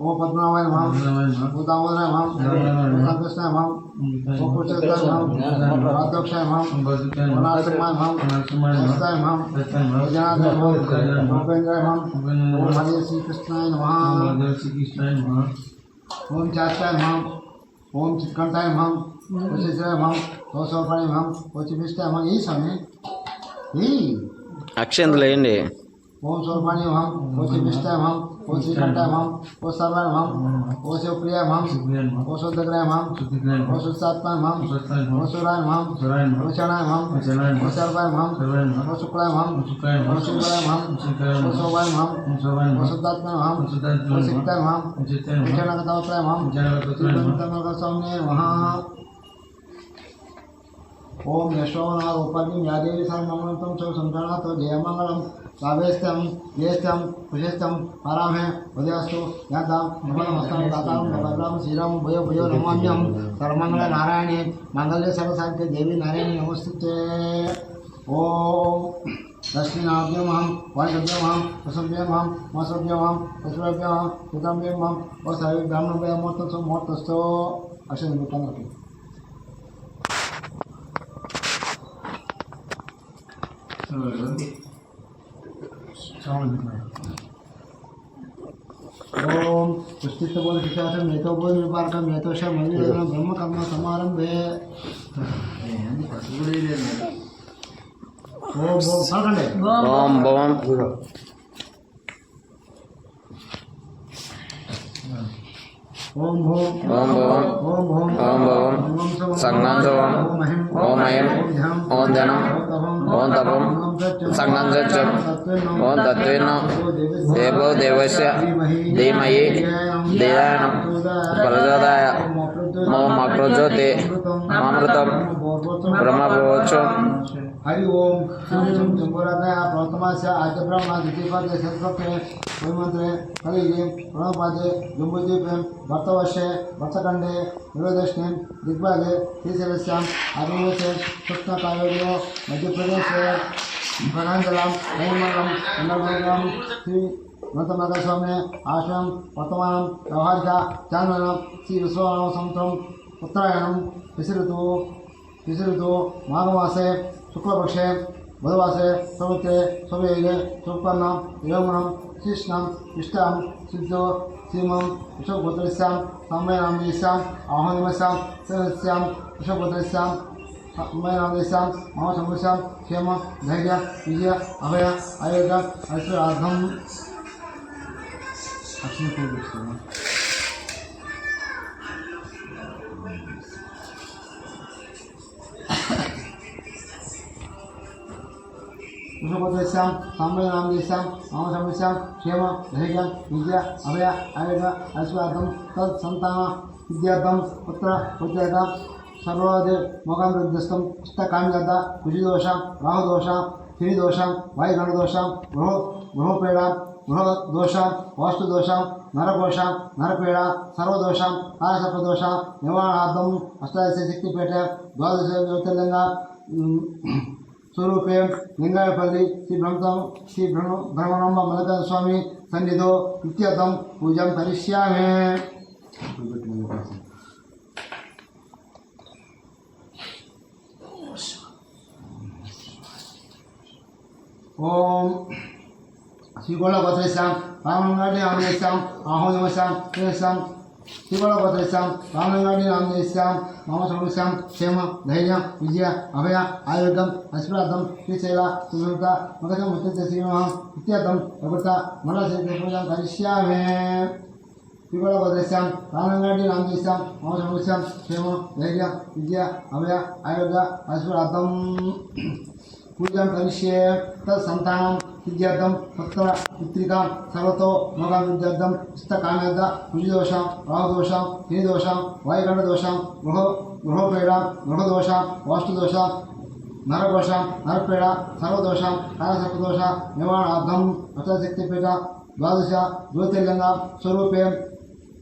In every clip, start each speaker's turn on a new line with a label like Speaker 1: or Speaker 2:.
Speaker 1: ओम पद्मनाभाय नमः ओम दामोदराय नमः ओम संकृष्णाय नमः ओम पुरुषोत्तमाय नमः राधोक्षाय नमः ओम नारसिंहाय नमः हस्ताय नमः ओम जनार्दनाय नमः ओम उपेन्द्राय नमः ओम हरे श्री कृष्णाय नमः ओम चाष्टाय नमः ओम चित्कंठाय नमः ओम शिशिराय नमः ओम सोपाय नमः ओम चिमिष्टाय नमः यही समय
Speaker 2: అక్షంతలు వేయండి.
Speaker 1: ओम सोपाय नमः ओम चिमिष्टाय नमः ओम श्रीकंठाय नमः ओम सर्वाय नमः ओम शिवप्रियाय नमः ओम शुद्धग्राय नमः ओम शुद्धात्माय नमः ओम सुराय नमः ओम शरणाय नमः ओम सर्वाय नमः ओम शुक्लाय नमः ओम शिवाय नमः ओम शोभाय नमः ओम शुद्धात्माय नमः ओम सिद्धाय नमः ओम जनकतावत्राय नमः श्रीमंतमर्ग स्वामिने नमः ओम यशोना रूपाणी यादेवी सर्वमंगलम चौ संतानात् जयमंगलम सावेस्त्यम येस्त्यम कुशेस्त्यम आरामे उदयस्तु यादाम नमस्तं दाताम नमस्तं श्रीराम भयो भयो नमाम्यहं सर्वमंगल नारायणे मंगल्य सर्वसाध्य देवी नारायणी नमस्ते। ओम दक्षिणाभ्यमहं वायुभ्यमहं वसुभ्यमहं मसुभ्यमहं पशुभ्यमहं पितम्भ्यमहं और सारे ब्राह्मणभ्यं मोर्तस्तु मोर्तस्तु अशुभ निकलते। ओम पुष्टित बोल शिशासन मेतो बोल विपाक मेतो श मंदिर ब्रह्म कर्म समारंभे ओम ओम साखंडे
Speaker 2: ఓం భవం
Speaker 1: ओम भोम
Speaker 2: ఓం భవం
Speaker 1: ओम भोम
Speaker 2: ఓం భవం సంగం శవం ఓం అయం ఓం ధనం ఓం తపం సంగం సత్యం ఓం తత్వేన దేవో దేవస్య ధీమహి ధియానం ప్రచోదయాయ ఓం అప్రజ్యోతి మామృతం బ్రహ్మభోచం
Speaker 1: हरि ओम जंबुरादय प्रथमास्य आद्य ब्रह्मा द्वितीयपादे शतपत्रे वैमंत्रे कलिगे प्रणवपादे जंबुद्वीपे भर्तवर्षे भर्तखंडे निरोदष्णे दिग्भागे श्रीशैलस्याम् आदिमूले कृष्णकावेर्यो मध्यप्रदेशे गणाञ्जलां वैमंगलं नन्दमंगलं श्री नतमगस्वामी आश्रम वर्तमानं व्यवहारिका चान्द्रनं श्री विश्वनाम संवत्सरम् उत्तरायणं ऋतु माघमासे शुक्लपक्षे बुधवासे प्रवृत्ते स्ववेगे सुपन्नं योगुणं कृष्णं इष्टां सिद्धो सीमं विश्वगोत्रस्यां सम्मयनामदेस्यां आह्वानिमस्यां सहस्यां विश्वगोत्रस्यां सम्मयनामदेस्यां महासमुस्यां क्षेम धैर्य विजय अभय आयोग ऐश्वर्यार्थम् अक्षय विश्वपत्रस्यां सम्मयनामदेस्यां महासमुस्यां क्षेम धैर्य विजय अभय आयुध ऐश्वर्यार्थं तत्सन्तान विद्यार्थं पुत्र पुत्रता सर्वोदय मोगामृद्धस्थं इष्टकाम्यता कुजिदोष राहुदोष शनिदोष वायुगणदोष गृहोपेड़ा गृहदोष वास्तुदोष नरकोश नरपीड़ा सर्वदोष कालसर्पदोष निवारणार्थम् अष्टादश शक्तिपीठ द्वादश ज्योतिर्लिंग स्वरूपे लिंगायपल्ली श्री ब्रह्मानंद मल्लिकार्जुन स्वामी सन्निधो नित्यं पूजां करिष्यामि। ओम श्रीगोलगोत्रेस्यां रामलिंगादिनामदेस्यां आहोनिमस्यां तेस्यां श्रीगोलगोत्रेस्यां रामलिंगादिनामदेस्यां महासमुस्यां क्षेम धैर्य विजय अभय आयोगम ऐश्वर्यार्थं श्रीशैल सुमृता मगधं मुत्ते श्रीमः इत्यर्थं प्रवृत्ता मण्डलस्य पूजां करिष्यामि। श्रीगोलगोत्रेस्यां रामलिंगादिनामदेस्यां महासमुस्यां क्षेम धैर्य विजय अभय आयोग ऐश्वर्यार्थं पूजां करिष्ये। तत्सन्तानं विद्यार्थं पुत्र पुत्रिकां सर्वतो मोगाभिवृद्ध्यर्थम् इष्टकाम्यता कुजिदोषं राहुदोषं शनिदोषं वायुगणदोषं गृहोपेड़ा गृहदोषं वास्तुदोषं नरकोशं नरपीड़ा सर्वदोषं कालसर्पदोष निवारणार्थम् अष्टशक्तिपीठ द्वादश ज्योतिर्लिंग स्वरूपे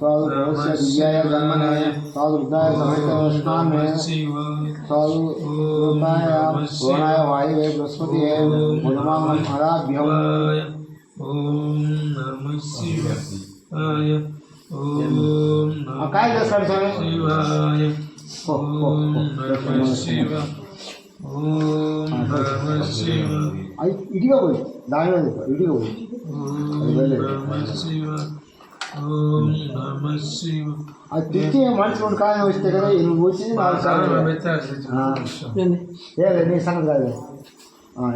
Speaker 1: साधु भवस्य दिव्याय ब्रह्मणे साधु रुद्राय समेत स्नामे साधु रूपाय गौणाय वायुवे बृहस्पतिये मधुमांगं हराभ्यं
Speaker 3: ओम नमः शिवाय ओम
Speaker 1: काय दसरा स्वामी
Speaker 3: शिवाय ओम नमः शिवाय ओम नमः शिवाय
Speaker 1: इडिगा बोल दाहिने देखो इडिगा बोल
Speaker 3: ओम नमः शिवाय ओम नमः शिवाय
Speaker 1: అది తిట్టి మనుషులు కాయ వస్తే కదా ఇది వచ్చి ఏ నీ సంగతి కాదు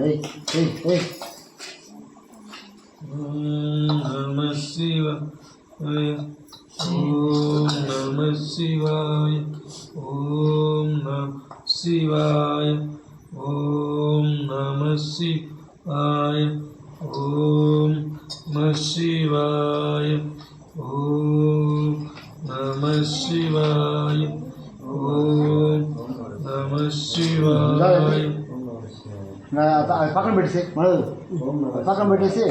Speaker 1: ఏయ్ ఏయ్ ఏయ్
Speaker 3: ओम नमः शिवाय ओम नमः शिवाय ओम नमः शिवाय ओम नमः शिवाय ओम नमः शिवाय ओम नमः शिवाय ओम नमः शिवाय
Speaker 1: పక్కన పెట్టేసి పక్కన పెట్టేసి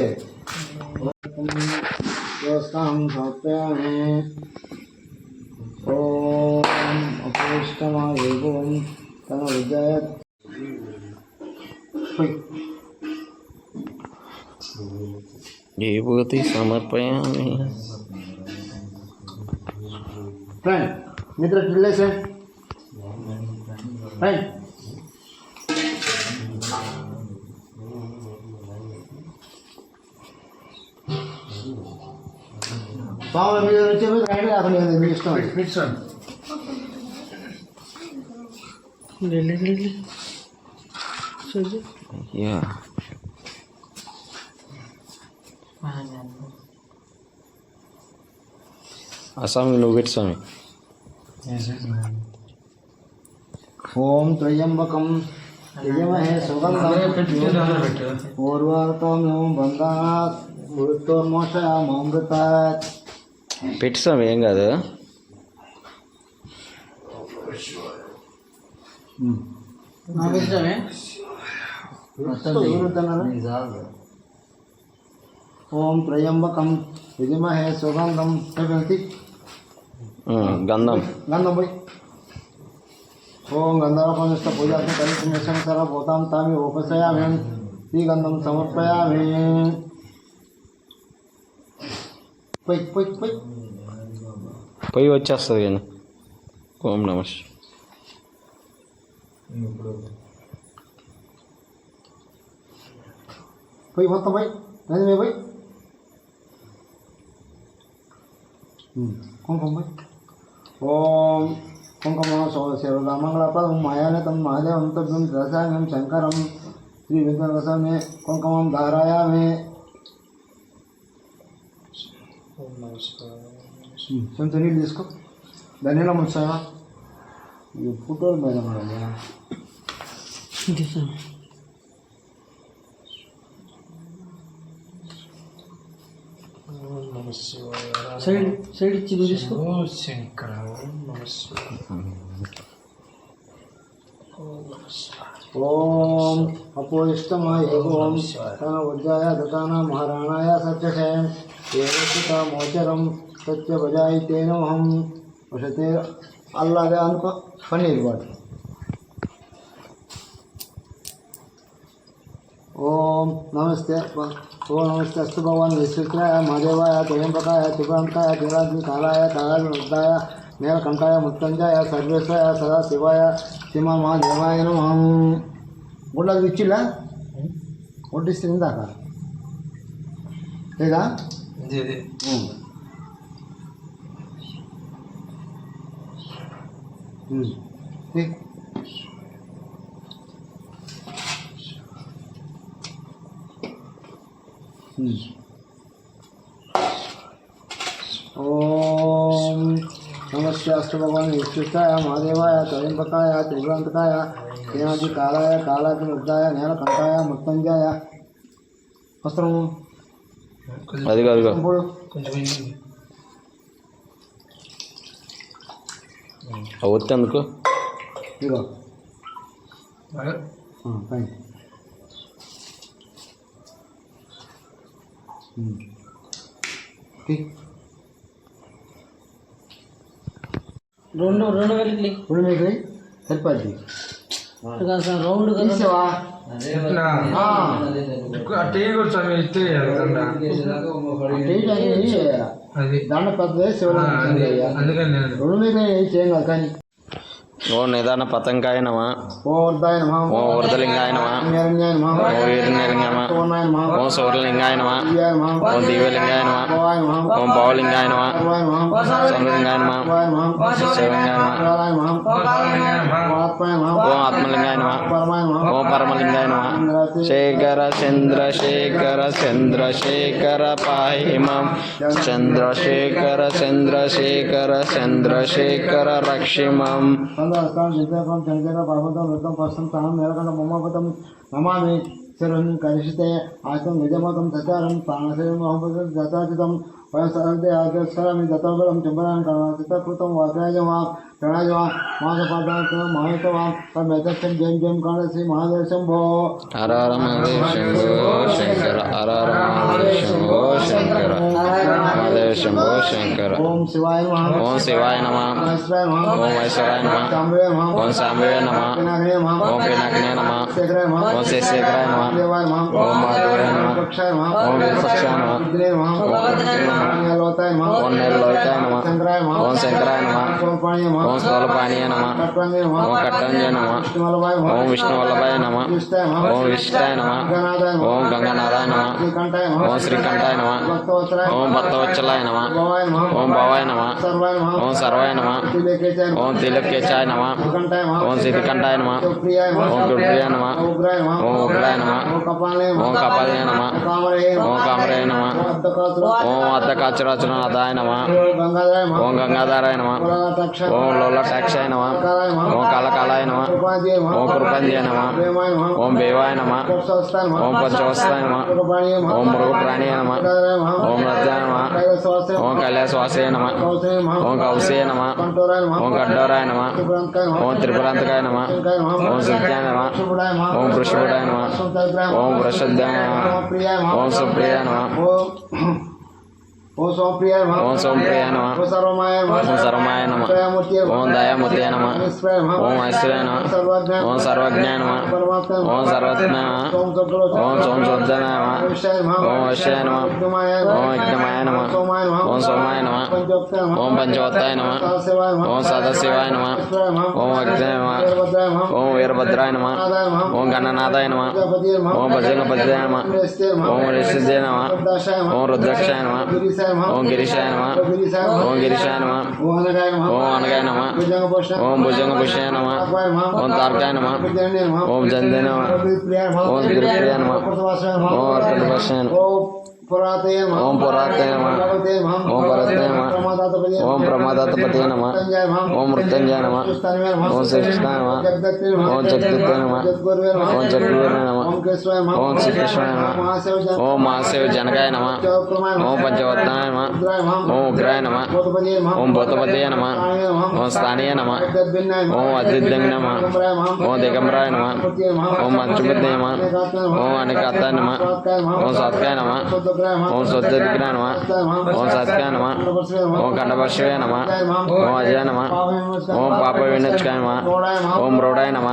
Speaker 1: స్నానం సమర్పయామి ఓం అపుష్టమాయ ఓం తన విద్యాయ
Speaker 2: విభూతి సమర్పయామి
Speaker 1: ఫ్రెండ్ నిద్ర రిలేషన్ ఫ్రెండ్ పావుల మీద వచ్చే రైడ్ కాకుండా మీ ఇష్టం
Speaker 2: యా అస్సామి నువ్వు పెట్టు స్వామి
Speaker 1: ఓం త్రయంబకం యజమహే సుగంధం పూర్వార్తోమ్యం బంధానాత్ మృత్యోర్మోషయామృతాత్
Speaker 2: పెట్టు స్వామి ఏం కాదు
Speaker 1: ఓం త్రయంబకం యజమహే సుగంధం
Speaker 2: గంధం
Speaker 1: గంధం పోయి ఓం గంధర్వపనిష్ట పూజార్థం కలిసి సర్వభూతాం తామి ఉపశయామి ఈ గంధం సమర్పయామి పోయి పోయి పోయి
Speaker 2: పోయి వచ్చేస్తుంది కానీ ఓం నమ
Speaker 1: పోయి మొత్తం పోయి నది పోయి కుంకుమ పోయి ఓం కుంకుమ శివరామంగళపదం మాయానతం మహాదేవం తద్వం రసాయనం శంకరం శ్రీ వెంకటరసమే కుంకుమం ధారాయామి కొంచెం నీళ్ళు తీసుకో దాన్ని ఎలా ముంచావా ఈ ఫోటోలు మీద సైడ్ సైడ్ ఇచ్చి తీసుకో
Speaker 3: శంకర
Speaker 1: ఓం అపోయిష్టమాయ ఓం తన ఉజ్జాయ దతాన మహారాణాయ సత్యశయం ఏకమోచరం సత్య బజాయి తేనోహం వసతే అల్లాదే అనుకో పన్నీర్ వాడు ఓం నమస్తే ఓం నమస్తే అస్తు భగవాన్ విశ్వక్రాయ మహాదేవాయ త్రయంబకాయ త్రిపురాంతాయ త్రిరాగ్ని కాలాయ కాళాయ నీలకంఠాయ మృత్యుంజయ సర్వేశ్వరాయ సదా శివాయ శ్రీమ మహాదేవాయ నమః గుడ్డది ఇచ్చిలా వడ్డిస్తే ఇందాక లేదా ఓం నమస్తే అస్తు భగవాన్ విశ్వక్రాయ మహాదేవాయ త్రయంబకాయ త్రిపురాంతకాయ శ్రీమతి కాలాయ కాళాగ్ని వృద్ధాయ నీలకంఠాయ మృత్యుంజయ వస్త్రము
Speaker 2: అది కాదు ఒత్తి అందుకు
Speaker 1: ఇగో ఫైన్
Speaker 4: రెండు రెండు వెళ్ళి
Speaker 1: ఇప్పుడు మీకు సరిపోద్ది
Speaker 4: రౌండ్
Speaker 1: తీసావా
Speaker 3: ఇట్లా టీ కూర్చొని ఇస్తే అది
Speaker 1: దండ పెద్దదే శివలింగం
Speaker 3: అందుకని నేను
Speaker 1: రెండు మీకు చేయం కాదు కానీ
Speaker 2: ఓ నిదాన పతంకాయ నమ
Speaker 1: ఓ వృద్ధాయ నమ
Speaker 2: ఓ వరదలింగాయ నమ
Speaker 1: నిరంజాయ నమ
Speaker 2: ఓ వీరలింగాయ నమ
Speaker 1: పూర్ణాయ నమ
Speaker 2: ఓ సౌరలింగాయ నమ
Speaker 1: దివ్యాయ నమ
Speaker 2: ఓం దివ్యలింగాయ నమ
Speaker 1: భవాయ నమ
Speaker 2: ఓం భావలింగాయ నమ
Speaker 1: సర్వాయ నమ
Speaker 2: సౌరలింగాయ నమ
Speaker 1: భవాయ నమ
Speaker 2: శివలింగాయ నమ
Speaker 1: శివాయ నమ ఆత్మాయ నమ
Speaker 2: ఓం ఆత్మలింగాయ నమ
Speaker 1: పరమాయ నమ
Speaker 2: ఓం పరమలింగాయ నమ శేఖర చంద్రశేఖర చంద్రశేఖర పాహిమం చంద్రశేఖర చంద్రశేఖర చంద్రశేఖర రక్షిమం
Speaker 1: సందర్శనం చిత్రకం చంద్ర పర్వతం వృత్తం పశ్చిమ స్థానం నీలకంఠ మమపదం నమామి శిరం కలిషితే ఆత్మ నిజమతం సచారం ప్రాణశైలం మహోపదం దతాచితం వయసరంతే ఆదర్శరామి దత్తబలం చింబరాన్ని చిత్తకృతం వాగ్రాజమా ప్రణాజమా మాసపాదార్థం మహేతవా తమేతక్షం జయం జయం కాణ శ్రీ మహాదేవ శంభో
Speaker 2: హర హర మహాదేవ శంభో శంకర హర హర మహాదేవ శంభో శంకర మహాదేవ శంభో శంకర
Speaker 1: ఓం శివాయ నమః
Speaker 2: ఓం శివాయ నమ
Speaker 1: మహేశ్వరాయ నమః
Speaker 2: ఓం వైశ్వరాయ నమ
Speaker 1: శాంభవే నమః
Speaker 2: ఓం సాంబవే నమ
Speaker 1: పినాకినే నమః
Speaker 2: ఓం పినాకినే నమ
Speaker 1: శేఖరాయ నమః
Speaker 2: ఓం శేషేఖరాయ నమ
Speaker 1: దేవాయ నమః
Speaker 2: ఓం మాధవాయ నమ
Speaker 1: పక్షాయ నమః
Speaker 2: ఓం విపక్షాయ నమ
Speaker 1: రుద్రే నమః లోతాయ నమః
Speaker 2: ఓం నిర్లోకాయ నమ
Speaker 1: శంకరాయ నమః
Speaker 2: ఓం శంకరాయ నమ
Speaker 1: సోపాయ నమః
Speaker 2: ఓం స్థూలపానీయ నమ
Speaker 1: కట్వాంగే నమః
Speaker 2: ఓం కట్టంజయ నమ
Speaker 1: విష్ణువల్లభాయ నమః
Speaker 2: ఓం విష్ణువల్లభాయ నమ
Speaker 1: విష్టాయ నమః
Speaker 2: ఓం విష్టాయ నమ
Speaker 1: గణాదాయ నమః
Speaker 2: ఓం గంగానాథాయ నమ
Speaker 1: శ్రీకంఠాయ నమః
Speaker 2: ఓం శ్రీకంఠాయ నమ
Speaker 1: భక్తవత్సలాయ
Speaker 2: ఓం భక్తవత్సలాయ నమ
Speaker 1: భవాయ నమః
Speaker 2: ఓం భవాయ నమ
Speaker 1: సర్వాయ నమః
Speaker 2: ఓం సర్వాయ నమ
Speaker 1: శ్రీలేఖేచాయ నమః
Speaker 2: ఓం తిలకేశాయ నమ
Speaker 1: శ్రీకంఠాయ నమః
Speaker 2: ఓం సిద్ధికంఠాయ నమ
Speaker 1: సుప్రియాయ నమః
Speaker 2: ఓం గురుప్రియాయ నమ
Speaker 1: ఉగ్రాయ నమః
Speaker 2: ఓం ఉగ్రాయ నమ
Speaker 1: ఓం కపాలయ నమః
Speaker 2: ఓం కపాలయ నమ
Speaker 1: కామరయ నమః
Speaker 2: ఓం కామరయ నమ
Speaker 1: అద్దకాసుర
Speaker 2: ఓం అద్దకాచురచనాథాయ నమ
Speaker 1: గంగాధరాయ నమః
Speaker 2: ఓం గంగాధారాయ నమ
Speaker 1: పురాణాక్షాయ
Speaker 2: ఓం లోలటాక్షాయ నమ
Speaker 1: కాలాయ నమః
Speaker 2: ఓం కాలకాలాయ నమ
Speaker 1: ఉపాధ్యాయ నమః
Speaker 2: ఓం కృపంజయ నమ
Speaker 1: ప్రేమాయ నమః
Speaker 2: ఓం భేవాయ నమ
Speaker 1: పక్షస్థాయ నమః
Speaker 2: ఓం పంచవస్తాయ నమ
Speaker 1: మృగపాణియ నమః
Speaker 2: ఓం మృగప్రాణియ నమ
Speaker 1: గంగాధరాయ నమః
Speaker 2: ఓం రత్నాయ నమ
Speaker 1: కైలాసవాసాయ
Speaker 2: ఓం కైలాసవాసయ నమ
Speaker 1: కౌసయ నమః
Speaker 2: ఓం కౌశయ నమ
Speaker 1: కంఠోరాయ నమః
Speaker 2: ఓం గడ్డోరాయ నమ
Speaker 1: త్రిపురాంతకాయ నమః
Speaker 2: ఓం త్రిపురాంతకాయ నమ
Speaker 1: శంకాయ నమః
Speaker 2: ఓం సిద్ధాయ నమ
Speaker 1: శుభుడాయ నమః
Speaker 2: ఓం వృషభుడాయ నమ
Speaker 1: సంతగ్రాయ
Speaker 2: ఓం వృషద్ధాయ నమ
Speaker 1: ప్రియాయ నమః
Speaker 2: ఓం సుప్రియాయ నమ
Speaker 1: ఓం సోమప్రియాయ నమః
Speaker 2: ఓం సోమప్రియాయ నమ
Speaker 1: ఓం సర్వమాయ నమః
Speaker 2: ఓం సర్వమాయ నమ
Speaker 1: దయామూర్తియ నమః
Speaker 2: ఓం దయామూర్తియ నమ
Speaker 1: ఈశ్వరాయ నమః
Speaker 2: ఓం ఐశ్వర్య నమ
Speaker 1: సర్వజ్ఞాయ
Speaker 2: ఓం సర్వజ్ఞాయ నమ
Speaker 1: పరమాత్మ నమః
Speaker 2: ఓం సర్వజ్ఞ నమ
Speaker 1: ఓం సద్గురు
Speaker 2: ఓం సోమశుద్ధనాయ నమ
Speaker 1: విషయాయ నమః
Speaker 2: ఓం వశ్యాయ నమ
Speaker 1: విష్ణుమాయ
Speaker 2: ఓం
Speaker 1: నమః
Speaker 2: యజ్ఞమాయ నమ
Speaker 1: సోమాయ నమః
Speaker 2: ఓం సోమాయ నమ
Speaker 1: పంచోక్తాయ నమః
Speaker 2: ఓం పంచవత్తాయ నమ
Speaker 1: సదాశివాయ నమః
Speaker 2: ఓం సదాశివాయ నమ
Speaker 1: ఈశ్వరాయ నమః
Speaker 2: ఓం అగ్నాయ నమ
Speaker 1: వీరభద్రాయ నమః
Speaker 2: ఓం వీరభద్రాయ నమ
Speaker 1: నాదాయ నమః
Speaker 2: ఓం గణనాథాయ నమ
Speaker 1: ప్రజాపతియ నమః
Speaker 2: ఓం భజంగపతియ నమ
Speaker 1: శ్రేష్ఠే నమః
Speaker 2: ఓం రిషిదే నమ
Speaker 1: రుద్రాక్షాయ నమః
Speaker 2: ఓం రుద్రాక్షాయ నమ
Speaker 1: గిరీశాయ నమః
Speaker 2: ఓం గిరిశాయ నమ
Speaker 1: గిరీశాయ నమః
Speaker 2: ఓం గిరిశాయ నమ
Speaker 1: ఓం అనగాయ నమః
Speaker 2: ఓం అనగాయ నమ
Speaker 1: భుజంగభూషణ
Speaker 2: ఓం భుజంగభూషాయ నమ
Speaker 1: తార్కాయ నమః
Speaker 2: ఓం తార్కాయ నమ
Speaker 1: భుజంగనే నమః
Speaker 2: ఓం జందే నమ
Speaker 1: ప్రియాయ నమః
Speaker 2: ఓం గిరిప్రియాయ నమ
Speaker 1: పురవాసాయ నమః
Speaker 2: ఓం అర్కటభాషాయ నమ
Speaker 1: ఓం పురాతయ నమః
Speaker 2: ఓం పురాతయ నమ
Speaker 1: భగవతే నమః
Speaker 2: ఓం భరతే నమ
Speaker 1: ప్రమాదాతపతియ
Speaker 2: ఓం ప్రమాదాతపతే నమ
Speaker 1: మృత్యుంజయ నమః
Speaker 2: ఓం మృత్యుంజయ నమ
Speaker 1: శ్రీస్థానమే నమః
Speaker 2: ఓం శ్రీకృష్ణాయ నమ
Speaker 1: జగదత్తే నమః
Speaker 2: ఓం జగదత్తే నమ
Speaker 1: జగద్గురువే నమః
Speaker 2: ఓం జగద్గురువే నమ
Speaker 1: ఓం కేశవాయ నమః
Speaker 2: ఓం శ్రీకృష్ణాయ నమ
Speaker 1: మహాశివ
Speaker 2: ఓం మహాశివ జనకాయ నమ
Speaker 1: జగత్ప్రమాయ నమః
Speaker 2: ఓం పంచవత్నాయ నమ
Speaker 1: రుద్రాయ నమః
Speaker 2: ఓం ఉగ్రాయ నమ
Speaker 1: భూతపతియ నమః
Speaker 2: ఓం భూతపతయ నమ
Speaker 1: స్థానమే నమః
Speaker 2: ఓం స్థానీయ నమ
Speaker 1: జగద్భిన్నాయ నమః
Speaker 2: ఓం అద్విద్యంగ నమ
Speaker 1: దిగంబరాయ నమః
Speaker 2: ఓం దిగంబరాయ నమ
Speaker 1: పతియ నమః
Speaker 2: ఓం మంచుబుద్ధి నమ
Speaker 1: ఏకాత్మాయ నమః
Speaker 2: ఓం అనికాత్తాయ నమ
Speaker 1: సాత్కాయ నమః
Speaker 2: ఓం సత్కాయ నమ
Speaker 1: శుద్ధగ్రాయ నమః
Speaker 2: ఓం శుద్ధదిగ్రాయ నమ ఓం సత్కాయ నమ ఓం ఖండపర్శవే నమ ఓం అజయ నమ ఓం పాప వినోచకాయ నమ ఓం మ్రోడాయ నమ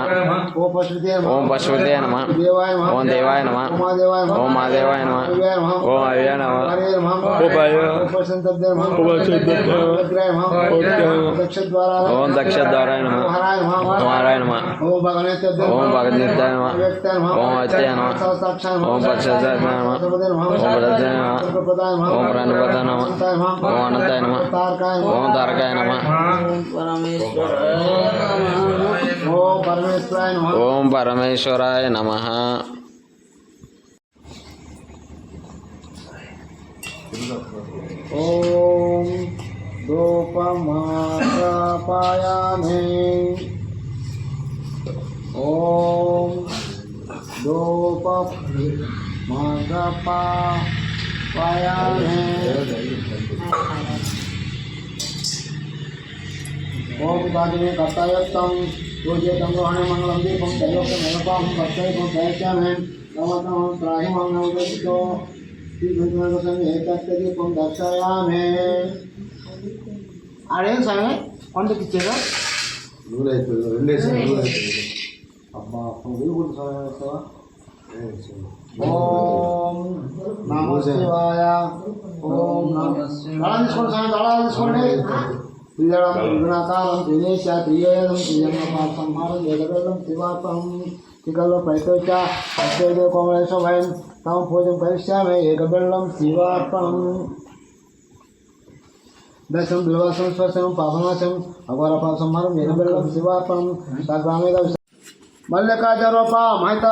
Speaker 1: ఓం పశుపతియ నమః
Speaker 2: ఓం పశుపతే నమ
Speaker 1: దేవాయ నమః
Speaker 2: ఓం దేవాయ నమ
Speaker 1: ఉమాదేవాయ నమః
Speaker 2: ఓం మాదేవాయ నమ
Speaker 1: దివ్యాయ నమః
Speaker 2: ఓం అవ్య నమ
Speaker 1: హరే నమః
Speaker 2: ఓం భయ
Speaker 1: ఓం పశంతబ్దే నమః
Speaker 2: ఓం పశంతబ్దే నమః
Speaker 1: ఉగ్రాయ నమః దక్షద్వారాయ
Speaker 2: ఓం దక్షద్వారాయ నమ
Speaker 1: ఓం హరాయ నమః
Speaker 2: ఓం హరాయ నమ
Speaker 1: ఓం భగవనేత్యబ్దే
Speaker 2: ఓం భగనిత్యాయ నమ
Speaker 1: వ్యక్తాయ నమః
Speaker 2: ఓం అత్యాయ నమ
Speaker 1: సహస్రాక్షాయ నమః
Speaker 2: ఓం పక్షజాయ నమ
Speaker 1: సర్వదే నమః
Speaker 2: ఓం ప్రదత్యాయ నమ
Speaker 1: ప్రదాయ నమః
Speaker 2: ఓం ప్రాణపదాయ నమ
Speaker 1: అనంతాయ నమః
Speaker 2: ఓం అనంతాయ నమ
Speaker 1: తారకాయ నమః
Speaker 2: ఓం తారకాయ నమ
Speaker 1: ఓం పరమేశ్వరాయ నమః
Speaker 2: ఓం పరమేశ్వరాయ నమః
Speaker 1: ఓం ధూపమాపాయామి ఓం ధూపమాపాయామి ఓం కాదినే కర్తవ్యం పూజ్యతం గ్రహణే మంగళం దీపం దైవకం భక్తైకం దయచామి నమతం త్రాహిమం నవదతో శ్రీ దీపం దర్శయామి ఆడేం స్వామి
Speaker 4: వందకి ఇచ్చారా?
Speaker 1: నూరైతుంది రెండేసి నూరైతుంది అబ్బా నువ్వు కూడా సహాయం చేస్తావా ఓం నమో శివాయ ఓం నమో శివాయ తీసుకోండి స్వామి దళాలు తీసుకోండి త్రిదళం త్రిగుణాకారం త్రినేశ త్రియేదం త్రిజన్మ సంహారం ఏకవేదం శివార్పణం త్రికల్వ ప్రత్యేక ప్రత్యేక కోమలేశ్వర భయం తమ పూజం కరిష్యామి ఏకబెల్లం శివార్పణం దశం బిల్వాసం స్పర్శనం పాపనాశం అఘోర పాప సంహారం ఏకబెల్లం శివార్పణం సగ్రామేద మల్లికార్జునోప మహిత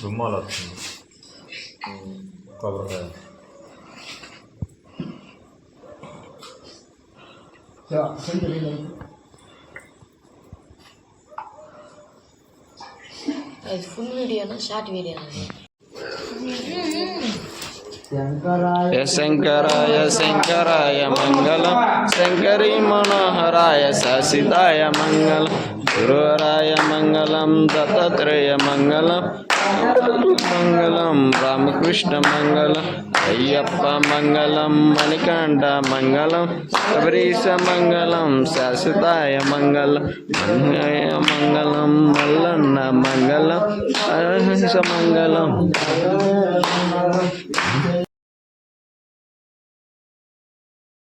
Speaker 3: రుమాలు వస్తుంది కొబ్బరికాయ
Speaker 5: అది ఫుల్ వీడియోనా షార్ట్ వీడియోనా
Speaker 2: శంకరాయ శంకరాయ మంగళం శంకరీ మనోహరాయ ససిదాయ మంగళం గురువరాయ మంగళం దత్తాత్రేయ మంగళం మంగళం రామకృష్ణ మంగళం అయ్యప్ప మంగళం మణికంఠ మంగళం శబరీశ మంగళం శాశ్వతాయ మంగళం అన్నయ్య మంగళం మల్లన్న మంగళం అహంస మంగళం